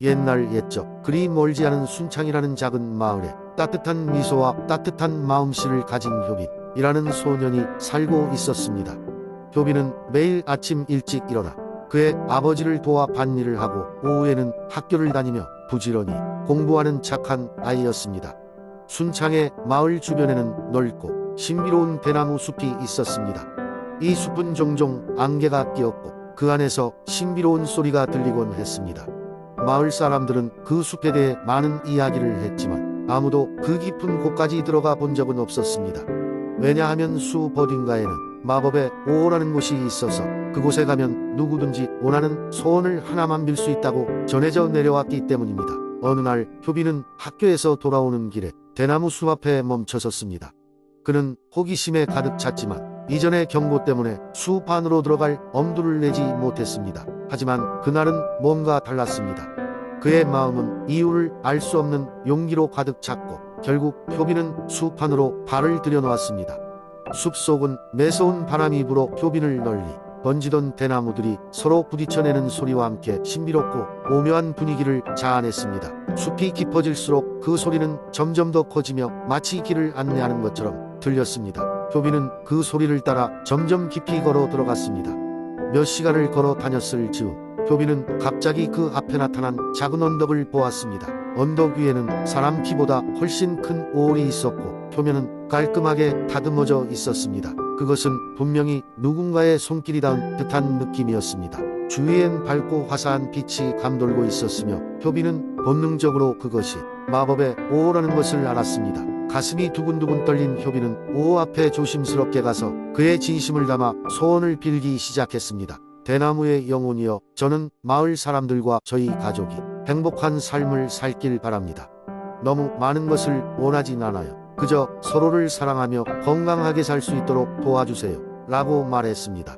옛날 옛적 그리 멀지 않은 순창이라는 작은 마을에 따뜻한 미소와 따뜻한 마음씨를 가진 효빈이라는 소년이 살고 있었습니다. 효빈은 매일 아침 일찍 일어나 그의 아버지를 도와 밭일을 하고 오후에는 학교를 다니며 부지런히 공부하는 착한 아이였습니다. 순창의 마을 주변에는 넓고 신비로운 대나무 숲이 있었습니다. 이 숲은 종종 안개가 끼었고 그 안에서 신비로운 소리가 들리곤 했습니다. 마을 사람들은 그 숲에 대해 많은 이야기를 했지만 아무도 그 깊은 곳까지 들어가 본 적은 없었습니다. 왜냐하면 숲 어딘가에는 마법의 오호라는 곳이 있어서 그곳에 가면 누구든지 원하는 소원을 하나만 빌 수 있다고 전해져 내려왔기 때문입니다. 어느 날 효빈은 학교에서 돌아오는 길에 대나무 숲 앞에 멈춰섰습니다. 그는 호기심에 가득 찼지만 이전의 경고 때문에 숲 안으로 들어갈 엄두를 내지 못했습니다. 하지만 그날은 뭔가 달랐습니다. 그의 마음은 이유를 알 수 없는 용기로 가득 찼고 결국 효빈은 숲 안으로 발을 들여놓았습니다. 숲속은 매서운 바람이 불어 효빈을 널리 번지던 대나무들이 서로 부딪혀내는 소리와 함께 신비롭고 오묘한 분위기를 자아냈습니다. 숲이 깊어질수록 그 소리는 점점 더 커지며 마치 길을 안내하는 것처럼 들렸습니다. 효빈은 그 소리를 따라 점점 깊이 걸어 들어갔습니다. 몇 시간을 걸어 다녔을 즈음 효빈은 갑자기 그 앞에 나타난 작은 언덕을 보았습니다. 언덕 위에는 사람 키보다 훨씬 큰 오홀이 있었고 표면은 깔끔하게 다듬어져 있었습니다. 그것은 분명히 누군가의 손길이 닿은 듯한 느낌이었습니다. 주위엔 밝고 화사한 빛이 감돌고 있었으며 효빈은 본능적으로 그것이 마법의 오호라는 것을 알았습니다. 가슴이 두근두근 떨린 효빈은 오호 앞에 조심스럽게 가서 그의 진심을 담아 소원을 빌기 시작했습니다. 대나무의 영혼이여, 저는 마을 사람들과 저희 가족이 행복한 삶을 살길 바랍니다. 너무 많은 것을 원하진 않아요. 그저 서로를 사랑하며 건강하게 살 수 있도록 도와주세요. 라고 말했습니다.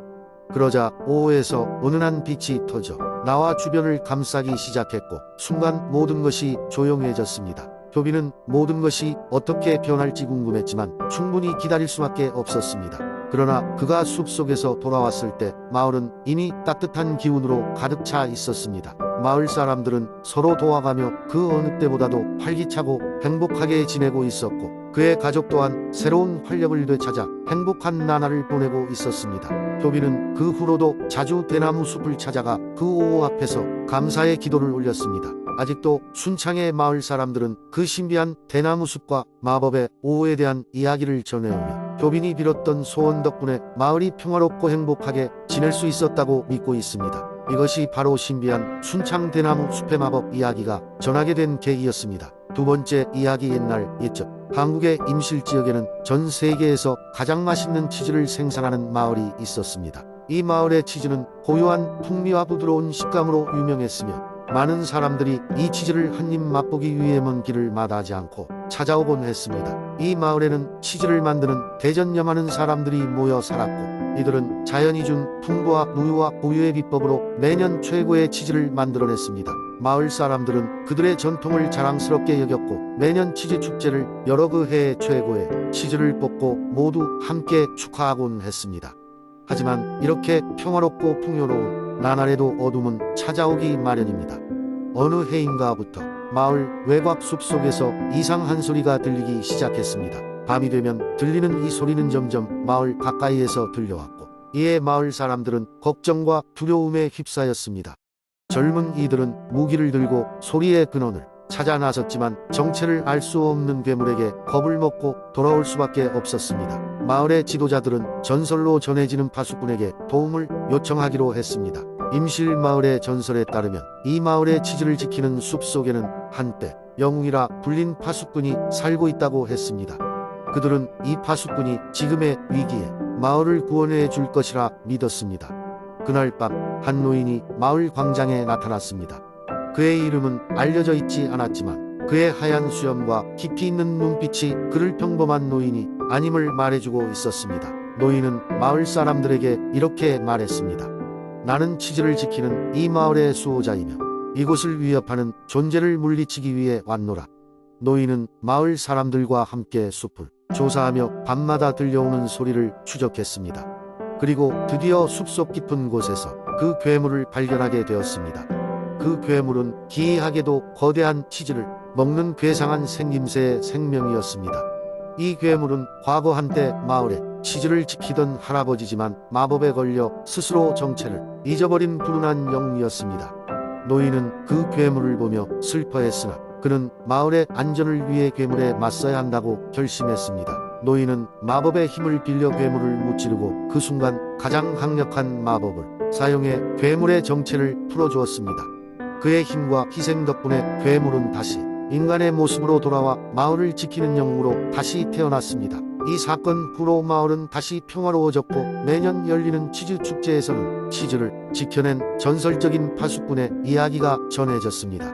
그러자 오호에서 은은한 빛이 터져 나와 주변을 감싸기 시작했고 순간 모든 것이 조용해졌습니다. 효빈은 모든 것이 어떻게 변할지 궁금했지만 충분히 기다릴 수밖에 없었습니다. 그러나 그가 숲속에서 돌아왔을 때 마을은 이미 따뜻한 기운으로 가득 차 있었습니다. 마을 사람들은 서로 도와가며 그 어느 때보다도 활기차고 행복하게 지내고 있었고 그의 가족 또한 새로운 활력을 되찾아 행복한 나날을 보내고 있었습니다. 효빈은 그 후로도 자주 대나무 숲을 찾아가 그 오호 앞에서 감사의 기도를 올렸습니다. 아직도 순창의 마을 사람들은 그 신비한 대나무 숲과 마법의 오호에 대한 이야기를 전해오며 효빈이 빌었던 소원 덕분에 마을이 평화롭고 행복하게 지낼 수 있었다고 믿고 있습니다. 이것이 바로 신비한 순창 대나무 숲의 마법 이야기가 전하게 된 계기였습니다. 두 번째 이야기. 옛날 옛적 한국의 임실 지역에는 전 세계에서 가장 맛있는 치즈를 생산하는 마을이 있었습니다. 이 마을의 치즈는 고유한 풍미와 부드러운 식감으로 유명했으며 많은 사람들이 이 치즈를 한 입 맛보기 위해 먼 길을 마다하지 않고 찾아오곤 했습니다. 이 마을에는 치즈를 만드는 대전염 많은 사람들이 모여 살았고 이들은 자연이 준 풍부와 우유와 우유의 비법으로 매년 최고의 치즈를 만들어냈습니다. 마을 사람들은 그들의 전통을 자랑스럽게 여겼고 매년 치즈 축제를 열어 그 해의 최고의 치즈를 뽑고 모두 함께 축하하곤 했습니다. 하지만 이렇게 평화롭고 풍요로운 나날에도 어둠은 찾아오기 마련입니다. 어느 해인가부터 마을 외곽 숲속에서 이상한 소리가 들리기 시작했습니다. 밤이 되면 들리는 이 소리는 점점 마을 가까이에서 들려왔고 이에 마을 사람들은 걱정과 두려움에 휩싸였습니다. 젊은 이들은 무기를 들고 소리의 근원을 찾아 나섰지만 정체를 알 수 없는 괴물에게 겁을 먹고 돌아올 수밖에 없었습니다. 마을의 지도자들은 전설로 전해지는 파수꾼에게 도움을 요청하기로 했습니다. 임실 마을의 전설에 따르면 이 마을의 치즈를 지키는 숲 속에는 한때 영웅이라 불린 파수꾼이 살고 있다고 했습니다. 그들은 이 파수꾼이 지금의 위기에 마을을 구원해 줄 것이라 믿었습니다. 그날 밤 한 노인이 마을 광장에 나타났습니다. 그의 이름은 알려져 있지 않았지만 그의 하얀 수염과 깊이 있는 눈빛이 그를 평범한 노인이 아님을 말해주고 있었습니다. 노인은 마을 사람들에게 이렇게 말했습니다. 나는 치즈를 지키는 이 마을의 수호자이며 이곳을 위협하는 존재를 물리치기 위해 왔노라. 노인은 마을 사람들과 함께 숲을 조사하며 밤마다 들려오는 소리를 추적했습니다. 그리고 드디어 숲속 깊은 곳에서 그 괴물을 발견하게 되었습니다. 그 그 괴물은 기이하게도 거대한 치즈를 먹는 괴상한 생김새의 생명이었습니다. 이 괴물은 과거 한때 마을에 치즈를 지키던 할아버지지만 마법에 걸려 스스로 정체를 잊어버린 불운한 영이었습니다. 노인은 그 괴물을 보며 슬퍼했으나 그는 마을의 안전을 위해 괴물에 맞서야 한다고 결심했습니다. 노인은 마법의 힘을 빌려 괴물을 무찌르고 그 순간 가장 강력한 마법을 사용해 괴물의 정체를 풀어주었습니다. 그의 힘과 희생 덕분에 괴물은 다시 인간의 모습으로 돌아와 마을을 지키는 영웅으로 다시 태어났습니다. 이 사건 후로 마을은 다시 평화로워졌고 매년 열리는 치즈 축제에서는 치즈를 지켜낸 전설적인 파수꾼의 이야기가 전해졌습니다.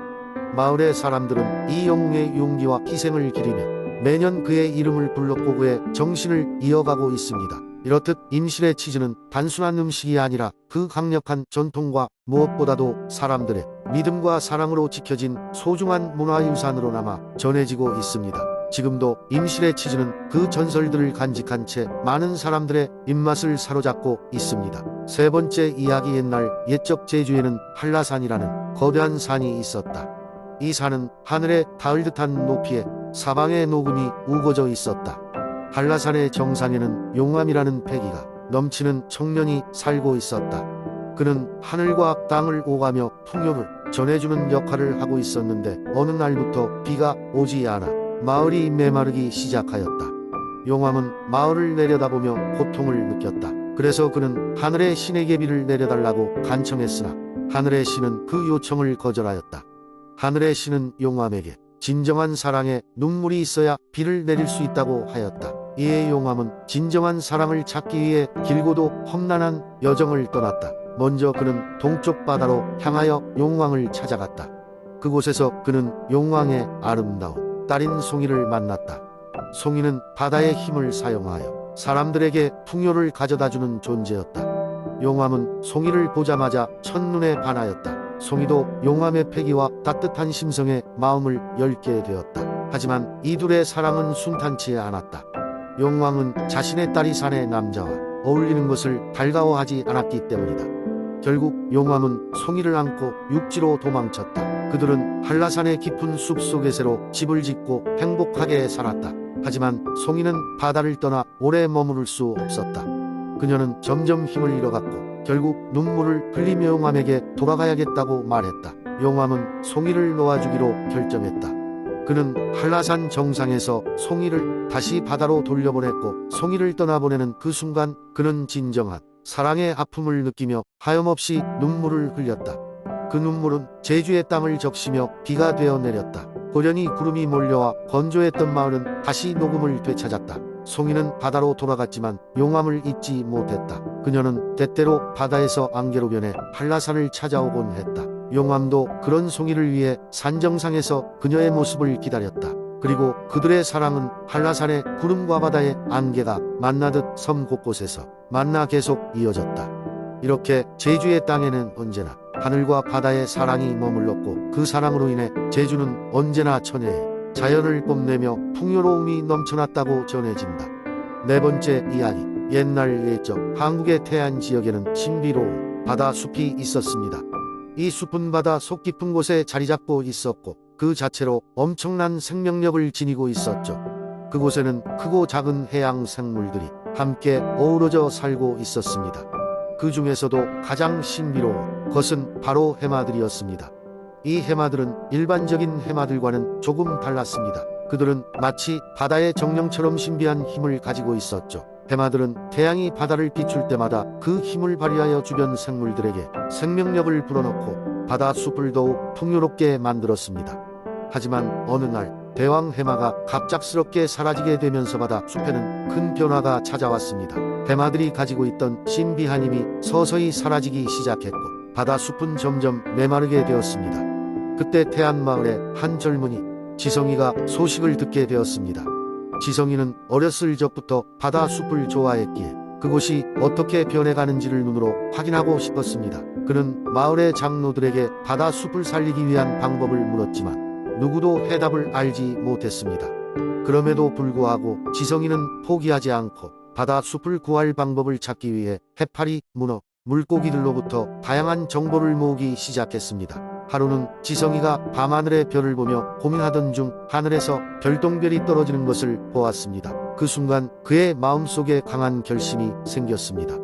마을의 사람들은 이 영웅의 용기와 희생을 기리며 매년 그의 이름을 불렀고 그의 정신을 이어가고 있습니다. 이렇듯 임실의 치즈는 단순한 음식이 아니라 그 강력한 전통과 무엇보다도 사람들의 믿음과 사랑으로 지켜진 소중한 문화유산으로 남아 전해지고 있습니다. 지금도 임실의 치즈는 그 전설들을 간직한 채 많은 사람들의 입맛을 사로잡고 있습니다. 세 번째 이야기. 옛날 옛적 제주에는 한라산이라는 거대한 산이 있었다. 이 산은 하늘에 닿을 듯한 높이에 사방에 녹음이 우거져 있었다. 한라산의 정상에는 용암이라는 패기가 넘치는 청년이 살고 있었다. 그는 하늘과 땅을 오가며 풍요를 전해주는 역할을 하고 있었는데 어느 날부터 비가 오지 않아 마을이 메마르기 시작하였다. 용암은 마을을 내려다보며 고통을 느꼈다. 그래서 그는 하늘의 신에게 비를 내려달라고 간청했으나 하늘의 신은 그 요청을 거절하였다. 하늘의 신은 용암에게 진정한 사랑에 눈물이 있어야 비를 내릴 수 있다고 하였다. 이에 용암은 진정한 사랑을 찾기 위해 길고도 험난한 여정을 떠났다. 먼저 그는 동쪽 바다로 향하여 용왕을 찾아갔다. 그곳에서 그는 용왕의 아름다운 딸인 송이를 만났다. 송이는 바다의 힘을 사용하여 사람들에게 풍요를 가져다주는 존재였다. 용암은 송이를 보자마자 첫눈에 반하였다. 송이도 용암의 패기와 따뜻한 심성에 마음을 열게 되었다. 하지만 이 둘의 사랑은 순탄치 않았다. 용왕은 자신의 딸이 산의 남자와 어울리는 것을 달가워하지 않았기 때문이다. 결국 용왕은 송이를 안고 육지로 도망쳤다. 그들은 한라산의 깊은 숲속에 새로 집을 짓고 행복하게 살았다. 하지만 송이는 바다를 떠나 오래 머무를 수 없었다. 그녀는 점점 힘을 잃어갔고 결국 눈물을 흘리며 용암에게 돌아가야겠다고 말했다. 용암은 송이를 놓아주기로 결정했다. 그는 한라산 정상에서 송이를 다시 바다로 돌려보냈고 송이를 떠나보내는 그 순간 그는 진정한 사랑의 아픔을 느끼며 하염없이 눈물을 흘렸다. 그 눈물은 제주의 땅을 적시며 비가 되어 내렸다. 고련히 구름이 몰려와 건조했던 마을은 다시 녹음을 되찾았다. 송이는 바다로 돌아갔지만 용암을 잊지 못했다. 그녀는 때때로 바다에서 안개로 변해 한라산을 찾아오곤 했다. 용암도 그런 송이를 위해 산 정상에서 그녀의 모습을 기다렸다. 그리고 그들의 사랑은 한라산의 구름과 바다의 안개가 만나듯 섬 곳곳에서 만나 계속 이어졌다. 이렇게 제주의 땅에는 언제나 하늘과 바다의 사랑이 머물렀고 그 사랑으로 인해 제주는 언제나 천혜의 자연을 뽐내며 풍요로움이 넘쳐났다고 전해진다. 네 번째 이야기. 옛날 옛적 한국의 태안 지역에는 신비로운 바다 숲이 있었습니다. 이 숲은 바다 속 깊은 곳에 자리 잡고 있었고 그 자체로 엄청난 생명력을 지니고 있었죠. 그곳에는 크고 작은 해양 생물들이 함께 어우러져 살고 있었습니다. 그 중에서도 가장 신비로운 것은 바로 해마들이었습니다. 이 해마들은 일반적인 해마들과는 조금 달랐습니다. 그들은 마치 바다의 정령처럼 신비한 힘을 가지고 있었죠. 해마들은 태양이 바다를 비출 때마다 그 힘을 발휘하여 주변 생물들에게 생명력을 불어넣고 바다 숲을 더욱 풍요롭게 만들었습니다. 하지만 어느 날 대왕 해마가 갑작스럽게 사라지게 되면서 바다 숲에는 큰 변화가 찾아왔습니다. 해마들이 가지고 있던 신비한 힘이 서서히 사라지기 시작했고 바다 숲은 점점 메마르게 되었습니다. 그때 태안 마을의 한 젊은이 지성이가 소식을 듣게 되었습니다. 지성이는 어렸을 적부터 바다 숲을 좋아했기에 그곳이 어떻게 변해가는지를 눈으로 확인하고 싶었습니다. 그는 마을의 장로들에게 바다 숲을 살리기 위한 방법을 물었지만 누구도 해답을 알지 못했습니다. 그럼에도 불구하고 지성이는 포기하지 않고 바다 숲을 구할 방법을 찾기 위해 해파리, 문어, 물고기들로부터 다양한 정보를 모으기 시작했습니다. 하루는 지성이가 밤하늘의 별을 보며 고민하던 중 하늘에서 별똥별이 떨어지는 것을 보았습니다. 그 순간 그의 마음속에 강한 결심이 생겼습니다.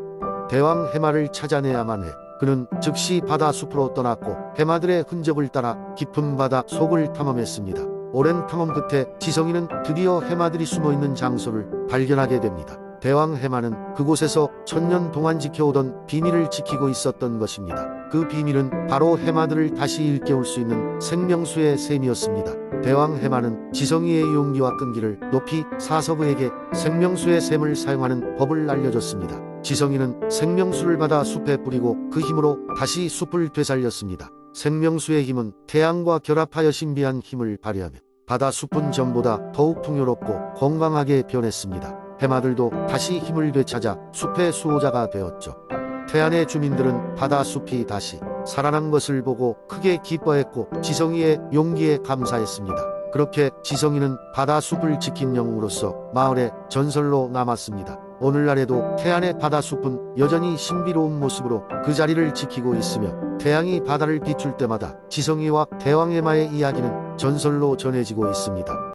대왕 해마를 찾아내야만 해. 그는 즉시 바다 숲으로 떠났고 해마들의 흔적을 따라 깊은 바다 속을 탐험했습니다. 오랜 탐험 끝에 지성이는 드디어 해마들이 숨어있는 장소를 발견하게 됩니다. 대왕 해마는 그곳에서 천년 동안 지켜오던 비밀을 지키고 있었던 것입니다. 그 비밀은 바로 해마들을 다시 일깨울 수 있는 생명수의 샘이었습니다. 대왕 해마는 지성이의 용기와 끈기를 높이 사서부에게 생명수의 샘을 사용하는 법을 알려줬습니다. 지성이는 생명수를 받아 숲에 뿌리고 그 힘으로 다시 숲을 되살렸습니다. 생명수의 힘은 태양과 결합하여 신비한 힘을 발휘하며 바다 숲은 전보다 더욱 풍요롭고 건강하게 변했습니다. 해마들도 다시 힘을 되찾아 숲의 수호자가 되었죠. 태안의 주민들은 바다 숲이 다시 살아난 것을 보고 크게 기뻐했고 지성이의 용기에 감사했습니다. 그렇게 지성이는 바다 숲을 지킨 영웅으로서 마을의 전설로 남았습니다. 오늘날에도 태안의 바다 숲은 여전히 신비로운 모습으로 그 자리를 지키고 있으며 태양이 바다를 비출 때마다 지성이와 대왕해마의 이야기는 전설로 전해지고 있습니다.